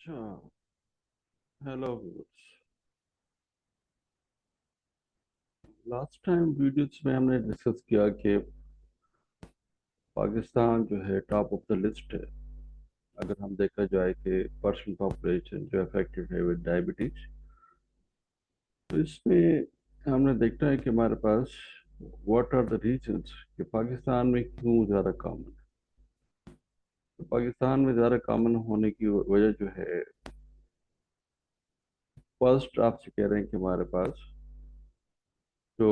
अच्छा। Hello viewers. Last time videos में हमने डिस्कस किया कि पाकिस्तान जो है टॉप ऑफ द लिस्ट है। अगर हम देखा जाए कि पर्सन पॉपुलेशन जो अफेक्टेड है विद डायबिटीज, तो इसमें हमने देखना है कि हमारे पास व्हाट आर द रीजंस कि पाकिस्तान में क्यों ज़्यादा कॉमन है। तो पाकिस्तान में ज़्यादा कॉमन होने की वजह जो है, फर्स्ट आपसे कह रहे हैं कि हमारे पास जो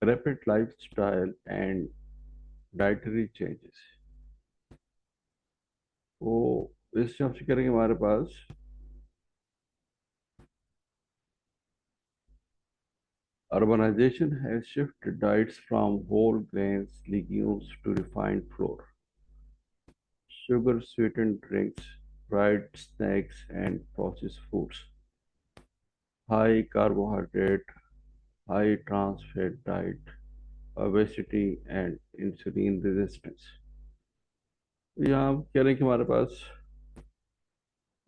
rapid life style and dietary changes, वो इस हिसाब से करेंगे हमारे पास urbanization has shifted diets from whole grains, legumes to refined flour, sugar sweetened drinks, fried snacks, and processed foods. High carbohydrate, high trans fat diet, obesity, and insulin resistance. यहाँ कह रहे हैं कि हमारे पास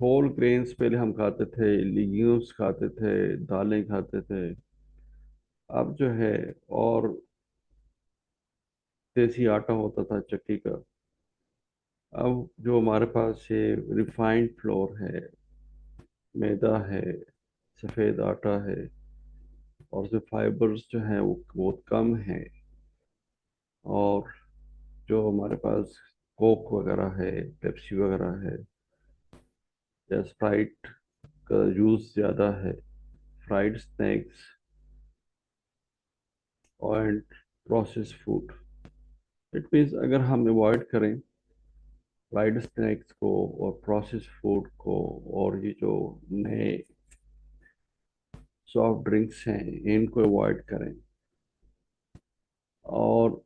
होल ग्रेन्स पहले हम खाते थे, लेग्यूम्स खाते थे, दालें खाते थे। अब जो है, और देसी आटा होता था चक्की का। अब जो हमारे पास ये रिफाइंड फ्लोर है, मैदा है, सफ़ेद आटा है, और जो फाइबर्स जो हैं वो बहुत कम है। और जो हमारे पास कोक वगैरह है, पेप्सी वगैरह है, या स्प्राइट का यूज़ ज़्यादा है, फ्राइड स्नैक्स और प्रोसेस फूड। इट मीन्स अगर हम अवॉइड करें फ्राइड स्नैक्स को और प्रोसेस फूड को, और ये जो नए सॉफ्ट ड्रिंक्स हैं इनको अवॉइड करें, और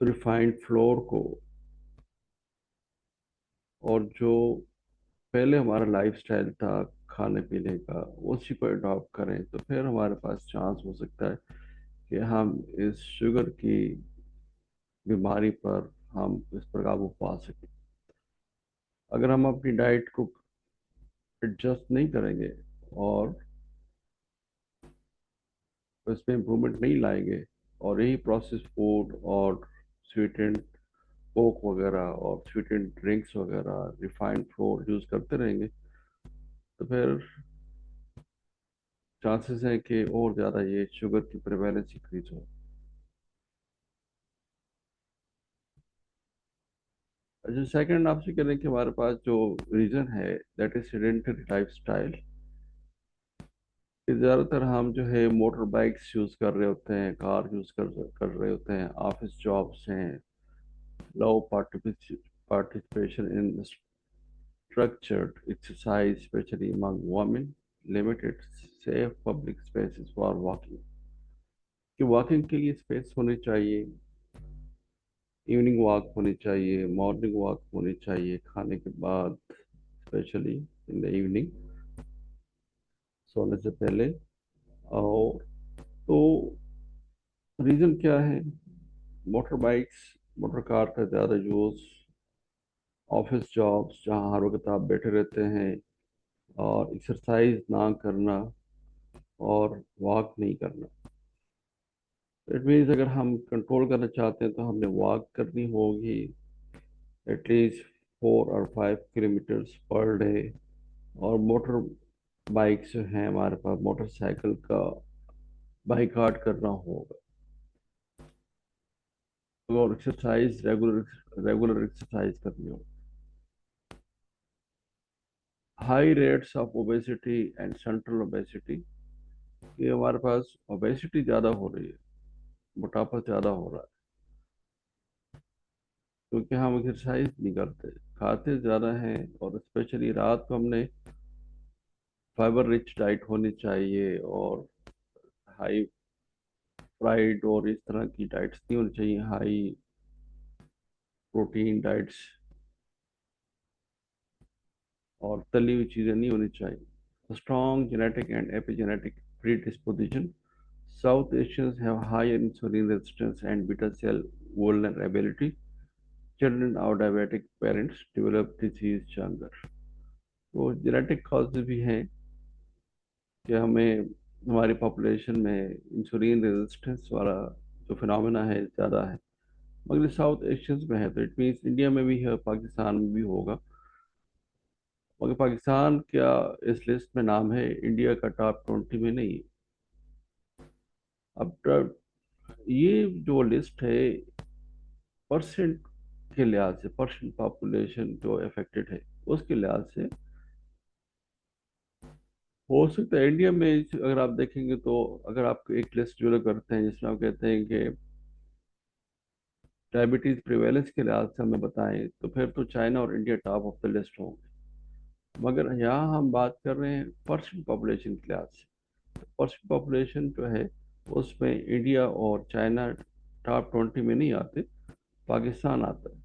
रिफाइंड फ्लोर को, और जो पहले हमारा लाइफस्टाइल था खाने पीने का, उसी को अडॉप्ट करें, तो फिर हमारे पास चांस हो सकता है कि हम इस शुगर की बीमारी पर हम इस पर काबू पा सकें। अगर हम अपनी डाइट को एडजस्ट नहीं करेंगे और उसमें इम्प्रूवमेंट नहीं लाएंगे, और यही प्रोसेस फूड और स्वीटेंड कोक वगैरह और स्वीटेंड ड्रिंक्स वगैरह रिफाइंड फ्लोर यूज़ करते रहेंगे, तो फिर चांसेस हैं कि और ज़्यादा ये शुगर की प्रेवलेंस इंक्रीज हो। अच्छा, सेकंड आपसे कह रहे हैं कि हमारे पास जो रीज़न है that is sedentary life style. ज़्यादातर हम जो है मोटर बाइक्स यूज़ कर रहे होते हैं, कार यूज़ कर रहे होते हैं, ऑफिस जॉब्स हैं, low participation in structured exercise, especially among women, limited safe public spaces for walking। कि वॉकिंग के लिए स्पेस होनी चाहिए, इवनिंग वॉक होनी चाहिए, मॉर्निंग वॉक होनी चाहिए खाने के बाद, स्पेशली इन द इवनिंग, सोने से पहले। और तो रीज़न क्या है? मोटर बाइक्स, मोटर कार का ज़्यादा यूज़, ऑफिस जॉब्स जहाँ हर वक्त आप बैठे रहते हैं, और एक्सरसाइज ना करना, और वॉक नहीं करना। इट मीन्स अगर हम कंट्रोल करना चाहते हैं तो हमें वॉक करनी होगी एटलीस्ट 4 और 5 किलोमीटर्स पर डे। और मोटर बाइक जो है हमारे पास, मोटरसाइकिल का बाइकआउट करना होगा। और एक्सरसाइज रेगुलर रेगुलर एक्सरसाइज करनी होगी। High rates of obesity and central obesity, ये हमारे पास ओबेसिटी ज़्यादा हो रही है, मोटापा ज़्यादा हो रहा है, क्योंकि हम एक्सरसाइज नहीं करते, खाते ज़्यादा हैं, और स्पेशली रात को हमने फाइबर रिच डाइट होनी चाहिए, और हाई फ्राइड और इस तरह की डाइट्स नहीं होनी चाहिए, हाई प्रोटीन डाइट्स और तली हुई चीज़ें नहीं होनी चाहिए। Strong genetic and epigenetic predisposition, South Asians have higher insulin resistance and beta cell vulnerability. Children of diabetic parents develop disease younger। तो जेनेटिक कॉजेज भी हैं कि हमें हमारी पॉपुलेशन में इंसुलिन रेजिस्टेंस वाला जो फिनोमेना है ज़्यादा है। मगर साउथ एशियंस में है तो इट मीन्स इंडिया में भी है, पाकिस्तान में भी होगा। मगर पाकिस्तान क्या इस लिस्ट में नाम है, इंडिया का टॉप 20 में नहीं। अब ये जो लिस्ट है परसेंट के लिहाज से, परसेंट पॉपुलेशन जो अफेक्टेड है उसके लिहाज से हो सकता है इंडिया में अगर आप देखेंगे तो, अगर आप एक लिस्ट जो लोग करते हैं जिसमें आप कहते हैं कि डायबिटीज प्रिवेलेंस के लिहाज से हमें बताएं, तो फिर तो चाइना और India top of the list होंगे। मगर यहाँ हम बात कर रहे हैं परसेंट पॉपुलेशन के लिहाज से। परसेंट पॉपुलेशन जो है उसमें इंडिया और चाइना टॉप 20 में नहीं आते, पाकिस्तान आता है।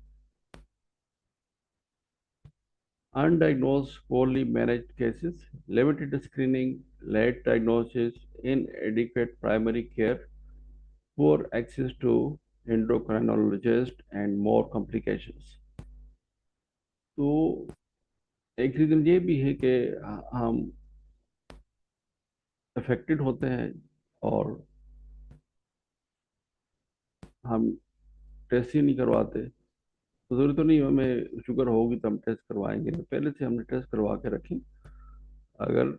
Undiagnosed, poorly managed cases, limited screening, late diagnosis, inadequate primary care, poor access to endocrinologist and more complications। तो एक रीज़न ये भी है कि हम अफेक्टेड होते हैं और हम टेस्ट ही नहीं करवाते। तो ज़रूरी तो नहीं हमें शुगर होगी तो हम टेस्ट करवाएंगे, तो पहले से हमने टेस्ट करवा के रखें। अगर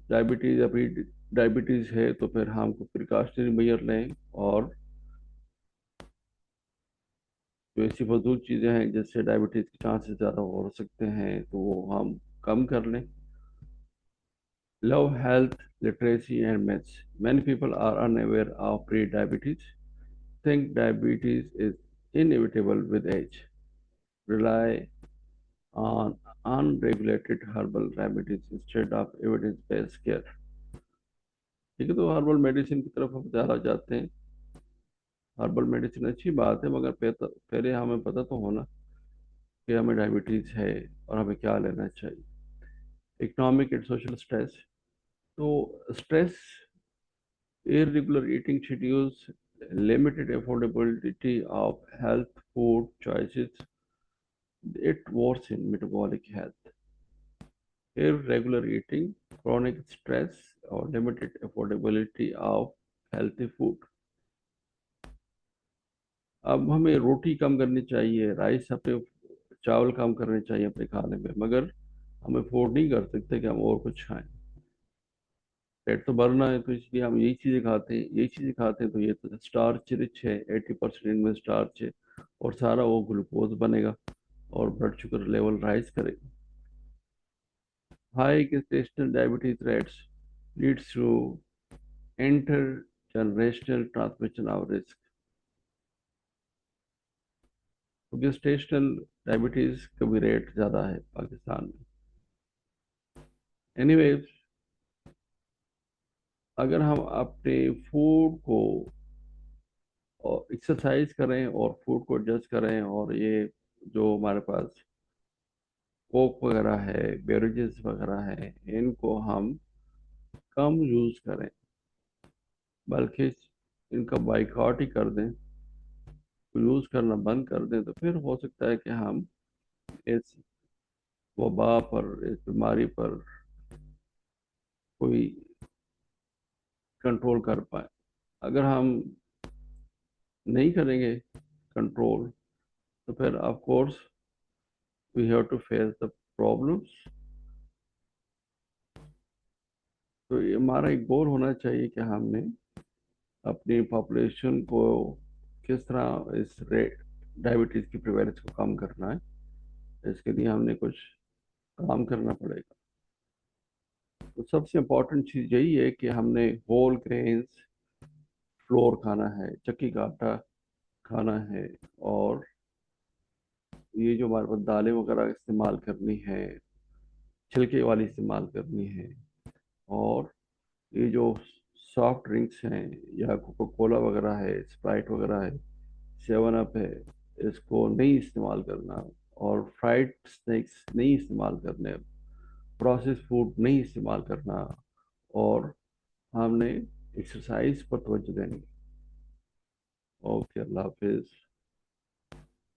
डायबिटीज़ अभी डायबिटीज़ है तो फिर हम प्रिकॉशनरी मेजर लें, और जो ऐसी फजूल चीज़ें हैं जिससे डायबिटीज़ के चांसेस ज़्यादा हो सकते हैं तो वो हम कम कर लें। Love health literacy and myths। Many people are unaware of pre-diabetes, think diabetes is inevitable with age, rely on unregulated herbal remedies instead of evidence-based care। ठीक है, तो हर्बल मेडिसिन की तरफ हम ज़्यादा जाते हैं। हर्बल मेडिसिन अच्छी बात है, मगर पहले हमें पता तो होना कि हमें डायबिटीज़ है और हमें क्या लेना चाहिए। Economic and social stress. तो stress, irregular eating schedules, limited affordability of health food choices, it worsen metabolic health। Irregular eating, chronic stress और limited affordability of healthy food। अब हमें रोटी कम करनी चाहिए, राइस अपने चावल कम करने चाहिए अपने खाने में, मगर हम अफोर्ड नहीं कर सकते कि हम और कुछ खाएं। पेट तो भरना है तो इसलिए हम यही चीज़ें खाते हैं, यही चीज़ें खाते हैं, तो ये तो स्टार्च रिच है, 80% इनमें स्टार्च है, और सारा वो ग्लूकोज बनेगा और ब्लड शुगर लेवल राइज करेगा। High gestational diabetes rates leads to inter generational transmission of risk. तो गेस्टेशनल डायबिटीज का भी रेट ज़्यादा है पाकिस्तान में। एनीवेज, अगर हम अपने फूड को और एक्सरसाइज करें और फूड को एडजस्ट करें, और ये जो हमारे पास कोक वगैरह है, बेवरेजेस वगैरह है, इनको हम कम यूज़ करें, बल्कि इनका बाइकआउट ही कर दें, यूज़ करना बंद कर दें, तो फिर हो सकता है कि हम इस वबा पर, इस बीमारी पर कोई कंट्रोल कर पाए। अगर हम नहीं करेंगे कंट्रोल, तो फिर of course we have to face the problems. तो ये हमारा एक गोल होना चाहिए कि हमने अपनी पॉपुलेशन को किस तरह इस रेट डायबिटीज़ की प्रिवेलेंस को कम करना है, इसके लिए हमने कुछ काम करना पड़ेगा। तो सबसे इम्पोर्टेंट चीज़ यही है कि हमने होल ग्रेन्स फ्लोर खाना है, चक्की का आटा खाना है, और ये जो हमारे पास दालें वगैरह इस्तेमाल करनी है, छिलके वाली इस्तेमाल करनी है, और ये जो सॉफ्ट ड्रिंक्स हैं या कोका कोला वगैरह है, स्प्राइट वगैरह है, 7 अप है, इसको नहीं इस्तेमाल करना, और फ्राइड स्नैक्स नहीं इस्तेमाल करने, प्रोसेस फूड नहीं इस्तेमाल करना, और हमने एक्सरसाइज पर तवज्जो देनी। ओके, अल्लाह हाफिज़।